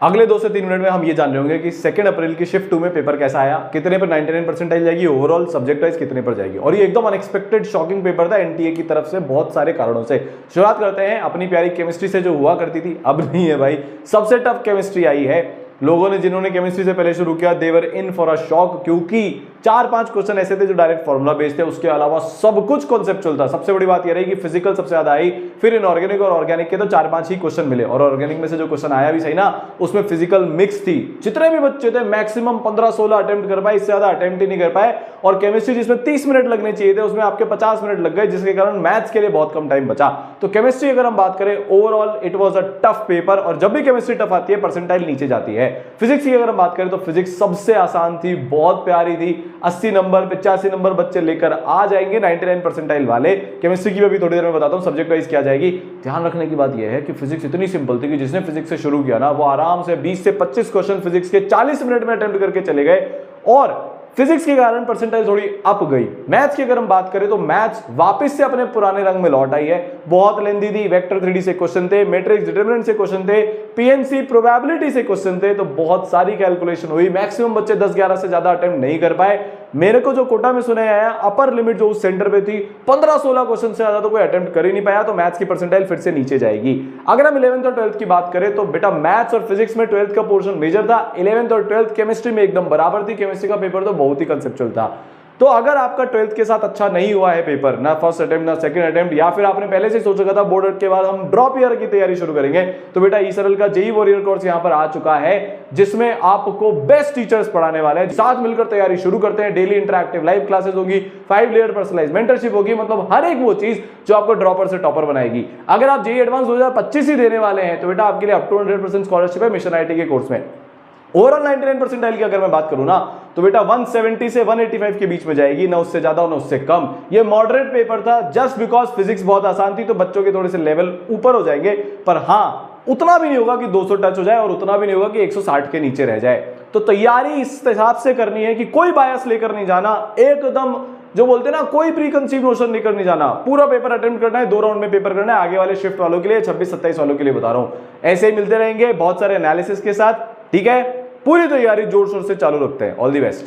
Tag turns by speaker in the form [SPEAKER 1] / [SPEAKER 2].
[SPEAKER 1] अगले 2 से 3 मिनट में हम ये जान रहे होंगे कि 2 अप्रैल की शिफ्ट 2 में पेपर कैसा आया, कितने पर 99 परसेंटाइल जाएगी, ओवरऑल सब्जेक्ट वाइज कितने पर जाएगी। और ये एकदम अनएक्सपेक्टेड शॉकिंग पेपर था एनटीए की तरफ से बहुत सारे कारणों से। शुरुआत करते हैं अपनी प्यारी केमिस्ट्री से जो हुआ करती थी, अब नहीं है भाई, सबसे टफ केमिस्ट्री आई है। लोगों ने जिन्होंने केमिस्ट्री से पहले शुरू किया देवर इन फॉर अ शॉक, क्योंकि 4-5 क्वेश्चन ऐसे थे जो डायरेक्ट फॉर्मूला बेस्ड थे, उसके अलावा सब कुछ कॉन्सेप्चुअल था। सबसे बड़ी बात यह रही कि फिजिकल सबसे ज्यादा आई, फिर इनऑर्गेनिक और ऑर्गेनिक के तो 4-5 ही क्वेश्चन मिले, और ऑर्गेनिक में से जो क्वेश्चन आया भी सही ना, उसमें फिजिकल मिक्स थी। जितने भी बच्चे थे मैक्सिमम 15-16 अटेम्प्ट कर पाए, इससे ज्यादा अटेम्प्ट ही नहीं कर पाए। और केमिस्ट्री जिसमें 30 मिनट लगने चाहिए थे उसमें आपके 50 मिनट लग गए, जिसके कारण मैथ्स के लिए बहुत कम टाइम बचा। तो केमिस्ट्री अगर हम बात करें overall it was a tough paper, और जब भी केमिस्ट्री टफ आती है परसेंटाइल नीचे जाती है। फिजिक्स की अगर हम बात करें तो फिजिक्स सबसे आसान थी, बहुत प्यारी थी। 80 नंबर 85 नंबर बच्चे लेकर आ जाएंगे 99 परसेंटाइल वाले। केमिस्ट्री की भी अभी थोड़ी देर में बताता हूं सब्जेक्ट वाइज क्या जाएगी। ध्यान रखने की बात यह है कि फिजिक्स इतनी सिंपल थी कि जिसने फिजिक्स से शुरू किया ना, वो आराम से 20 से 25 क्वेश्चन फिजिक्स के 40 मिनट में अटेम्प्ट करके चले गए, और फिजिक्स के कारण परसेंटाइल थोड़ी अप गई। मैथ्स की अगर हम बात करें तो मैथ्स वापस से अपने पुराने रंग में लौट आई है। बहुत लेंदी थी, वेक्टर 3D से क्वेश्चन थे, मैट्रिक्स डिटरमिनेंट से क्वेश्चन थे, पीएनसी प्रोबेबिलिटी से क्वेश्चन थे, तो बहुत सारी कैलकुलेशन हुई। मैक्सिमम बच्चे 10-11 से ज्यादा अटेम्प्ट नहीं कर पाए। मेरे को जो कोटा में सुने आया अपर लिमिट जो उस सेंटर पे थी 15-16 क्वेश्चन से ज्यादा तो कोई अटेम्प्ट कर ही नहीं पाया, तो मैथ्स की परसेंटाइल फिर से नीचे जाएगी। अगर हम 11th और 12th की बात करें तो बेटा मैथ्स और फिजिक्स में 12th का पोर्शन मेजर था, 11th और 12th केमिस्ट्री में एकदम बराबर थी। केमिस्ट्री का पेपर तो बहुत ही कंसेप्चुअल था। तो अगर आपका 12th के साथ अच्छा नहीं हुआ है पेपर, ना फर्स्ट अटेम्प्ट ना सेकंड अटेम्प्ट, या फिर आपने पहले से सोच रखा था बोर्ड के बाद हम ड्रॉप ईयर की तैयारी शुरू करेंगे, तो बेटा ईसरल का जेई वॉरियर कोर्स यहां पर आ चुका है, जिसमें आपको बेस्ट टीचर्स पढ़ाने वाले हैं। साथ मिलकर तैयारी शुरू करते हैं। डेली इंटरैक्टिव लाइव क्लासेस होगी, 5 लेयर पर्सनलाइज्ड मेंटरशिप होगी, मतलब हर एक वो चीज जो आपको ड्रॉपर से टॉपर बनाएगी। अगर आप जेई एडवांस 2025 ही देने वाले हैं तो बेटा आपके लिए अप टू 100% स्कॉलरशिप है मिशन आईटी के कोर्स में। ओवरऑल 99 परसेंटाइल की अगर मैं बात करूं ना, तो बेटा 170 से 185 के बीच में जाएगी, ना उससे ज्यादा ना उससे कम। ये मॉडरेट पेपर था, जस्ट बिकॉज फिजिक्स बहुत आसान थी तो बच्चों के थोड़े से लेवल ऊपर हो जाएंगे, पर हाँ उतना भी नहीं होगा कि 200 टच हो जाए, और उतना भी नहीं होगा कि 160 के नीचे रह जाए। तो तैयारी इस हिसाब से करनी है कि कोई बायस लेकर नहीं जाना, एकदम जो बोलते हैं ना कोई प्री कंसीव नोशन लेकर नहीं जाना। पूरा पेपर अटेम्प्ट करना है, 2 राउंड में पेपर करना है। आगे वाले शिफ्ट वालों के लिए, 26-27 वालों के लिए बता रहा हूं। ऐसे ही मिलते रहेंगे बहुत सारे एनालिसिस के साथ, ठीक है। पूरी तैयारी जोर शोर से चालू रखते हैं। All the best.